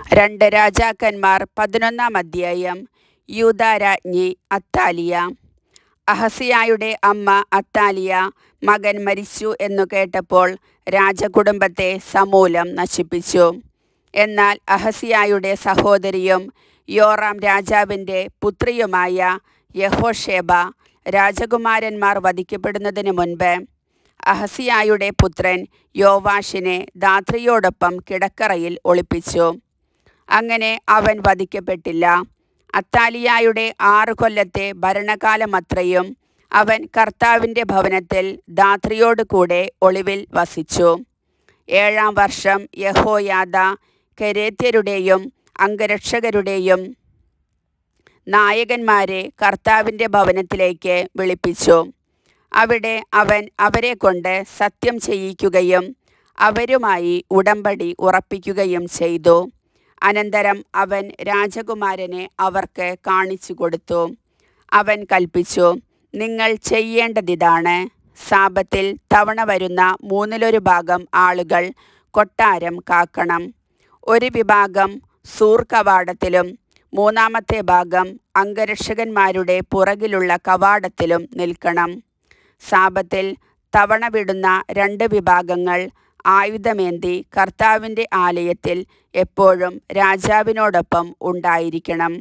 രണ്ട് രാജാക്കന്മാർ 11-ാം അധ്യായം. യൂദാരാജ്ഞി അത്താലിയ. അഹസ്യായുടെ അമ്മ അത്താലിയ മകൻ മരിച്ചു എന്നു കേട്ടപ്പോൾ രാജകുടുംബത്തെ സമൂലം നശിപ്പിച്ചു. എന്നാൽ അഹസ്യായുടെ സഹോദരിയും യോറാം രാജാവിൻ്റെ പുത്രിയുമായ യഹോഷേബ രാജകുമാരന്മാർ വധിക്കപ്പെടുന്നതിനു മുൻപ് അഹസ്യായുടെ പുത്രൻ യോവാഷിനെ ധാത്രിയോടൊപ്പം കിടക്കറയിൽ ഒളിപ്പിച്ചു. അങ്ങനെ അവൻ വധിക്കപ്പെട്ടില്ല. അത്താലിയായുടെ 6 കൊല്ലത്തെ ഭരണകാലമത്രയും അവൻ കർത്താവിൻ്റെ ഭവനത്തിൽ ധാത്രിയോട് കൂടെ ഒളിവിൽ വസിച്ചു. 7-ാം വർഷം യഹോയാദ കെരേത്യരുടെയും അംഗരക്ഷകരുടെയും നായകന്മാരെ കർത്താവിൻ്റെ ഭവനത്തിലേക്ക് വിളിപ്പിച്ചു. അവിടെ അവൻ അവരെ കൊണ്ട് സത്യം ചെയ്യിക്കുകയും അവരുമായി ഉടമ്പടി ഉറപ്പിക്കുകയും ചെയ്തു. അനന്തരം അവൻ രാജകുമാരനെ അവർക്ക് കാണിച്ചു കൊടുത്തു. അവൻ കൽപ്പിച്ചു, നിങ്ങൾ ചെയ്യേണ്ടതിതാണ്. സാപത്തിൽ തവണ വരുന്ന 1/3 ഭാഗം ആളുകൾ കൊട്ടാരം കാക്കണം. 1 വിഭാഗം സൂർ കവാടത്തിലും 3-ാമത്തെ ഭാഗം അംഗരക്ഷകന്മാരുടെ പുറകിലുള്ള കവാടത്തിലും നിൽക്കണം. സാപത്തിൽ തവണ വിടുന്ന 2 വിഭാഗങ്ങൾ ആയുധമേന്തി കർത്താവിൻ്റെ ആലയത്തിൽ എപ്പോഴും രാജാവിനോടൊപ്പം ഉണ്ടായിരിക്കണം.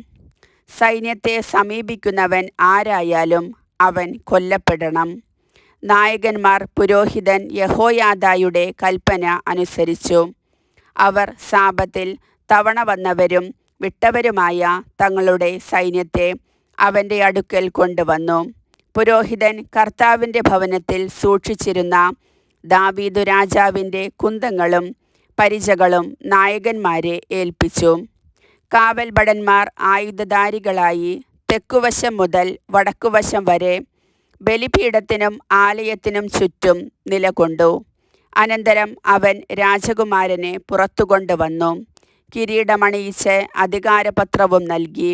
സൈന്യത്തെ സമീപിക്കുന്നവൻ ആരായാലും അവൻ കൊല്ലപ്പെടണം. നായകന്മാർ പുരോഹിതൻ യഹോയാദായുടെ കൽപ്പന അനുസരിച്ചു. അവർ സാപത്തിൽ തവണ വന്നവരും വിട്ടവരുമായ തങ്ങളുടെ സൈന്യത്തെ അവൻ്റെ അടുക്കൽ കൊണ്ടുവന്നു. പുരോഹിതൻ കർത്താവിൻ്റെ ഭവനത്തിൽ സൂക്ഷിച്ചിരുന്ന ദാവീദു രാജാവിൻ്റെ കുന്തങ്ങളും പരിചകളും നായകന്മാരെ ഏൽപ്പിച്ചു. കാവൽ ഭടന്മാർ ആയുധധാരികളായി തെക്കുവശം മുതൽ വടക്കുവശം വരെ ബലിപീഠത്തിനും ആലയത്തിനും ചുറ്റും നിലകൊണ്ടു. അനന്തരം അവൻ രാജകുമാരനെ പുറത്തു കൊണ്ടുവന്നു. കിരീടമണിയിച്ച് അധികാരപത്രവും നൽകി.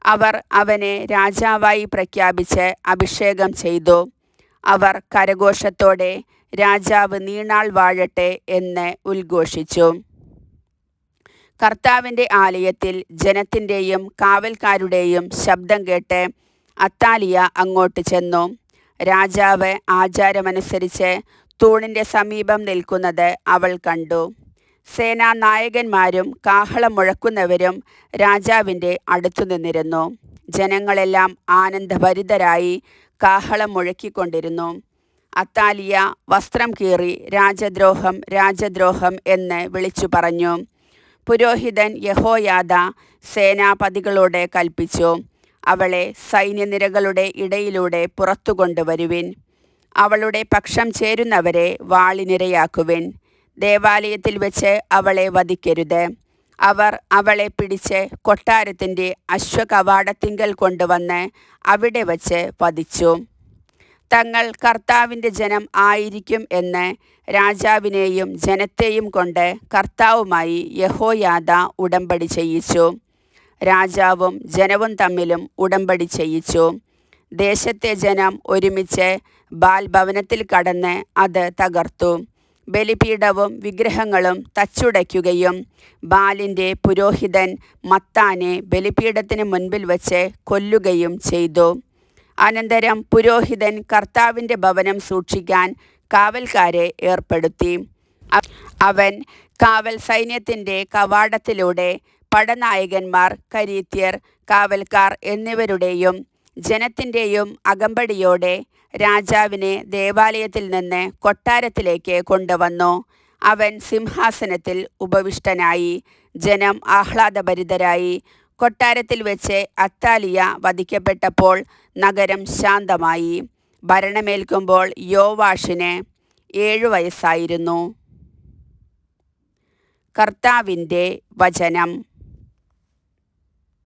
അവർ അവനെ രാജാവായി പ്രഖ്യാപിച്ച് അഭിഷേകം ചെയ്തു. അവർ കരഘോഷത്തോടെ രാജാവ് നീണാൾ വാഴട്ടെ എന്ന് ഉദ്ഘോഷിച്ചു. കർത്താവിൻ്റെ ആലയത്തിൽ ജനത്തിൻ്റെയും കാവൽക്കാരുടെയും ശബ്ദം കേട്ട് അത്താലിയ അങ്ങോട്ട് ചെന്നു. രാജാവ് ആചാരമനുസരിച്ച് തൂണിൻ്റെ സമീപം നിൽക്കുന്നത് അവൾ കണ്ടു. സേനാനായകന്മാരും കാഹളം മുഴക്കുന്നവരും രാജാവിൻ്റെ അടുത്തു നിന്നിരുന്നു. ജനങ്ങളെല്ലാം ആനന്ദഭരിതരായി കാഹളം മുഴക്കിക്കൊണ്ടിരുന്നു. അത്താലിയ വസ്ത്രം കീറി രാജദ്രോഹം, രാജദ്രോഹം എന്ന് വിളിച്ചു പറഞ്ഞു. പുരോഹിതൻ യഹോയാദ സേനാപതികളോട് കൽപ്പിച്ചു, അവളെ സൈന്യനിരകളുടെ ഇടയിലൂടെ പുറത്തു കൊണ്ടുവരുവിൻ. അവളുടെ പക്ഷം ചേരുന്നവരെ വാളിനിരയാക്കുവിൻ. ദേവാലയത്തിൽ വെച്ച് അവളെ വധിക്കരുത്. അവർ അവളെ പിടിച്ച് കൊട്ടാരത്തിൻ്റെ അശ്വകവാടത്തിങ്കൽ കൊണ്ടുവന്ന് അവിടെ വച്ച് വധിച്ചു. തങ്ങൾ കർത്താവിൻ്റെ ജനം ആയിരിക്കും എന്ന് രാജാവിനെയും ജനത്തെയും കൊണ്ട് കർത്താവുമായി യഹോയാദ ഉടമ്പടി ചെയ്യിച്ചു. രാജാവും ജനവും തമ്മിലും ഉടമ്പടി ചെയ്യിച്ചു. ദേശത്തെ ജനം ഒരുമിച്ച് ബാൽ ഭവനത്തിൽ കടന്ന് അത് തകർത്തു. ബലിപീഠവും വിഗ്രഹങ്ങളും തച്ചുടയ്ക്കുകയും ബാലിൻ്റെ പുരോഹിതൻ മത്താനെ ബലിപീഠത്തിന് മുൻപിൽ വച്ച് കൊല്ലുകയും ചെയ്തു. അനന്തരം പുരോഹിതൻ കർത്താവിൻ്റെ ഭവനം സൂക്ഷിക്കാൻ കാവൽക്കാരെ ഏർപ്പെടുത്തി. അവൻ കാവൽ സൈന്യത്തിൻ്റെ കവാടത്തിലൂടെ പടനായകന്മാർ, കരീത്യർ, കാവൽക്കാർ എന്നിവരുടെയും ജനത്തിൻ്റെയും അകമ്പടിയോടെ രാജാവിനെ ദേവാലയത്തിൽ നിന്ന് കൊട്ടാരത്തിലേക്ക് കൊണ്ടുവന്നു. അവൻ സിംഹാസനത്തിൽ ഉപവിഷ്ടനായി. ജനം ആഹ്ലാദഭരിതരായി. കൊട്ടാരത്തിൽ വെച്ച് അത്താലിയ വധിക്കപ്പെട്ടപ്പോൾ നഗരം ശാന്തമായി. ഭരണമേൽക്കുമ്പോൾ യോവാഷിന് 7 വയസ്സായിരുന്നു. കർത്താവിൻ്റെ വചനം.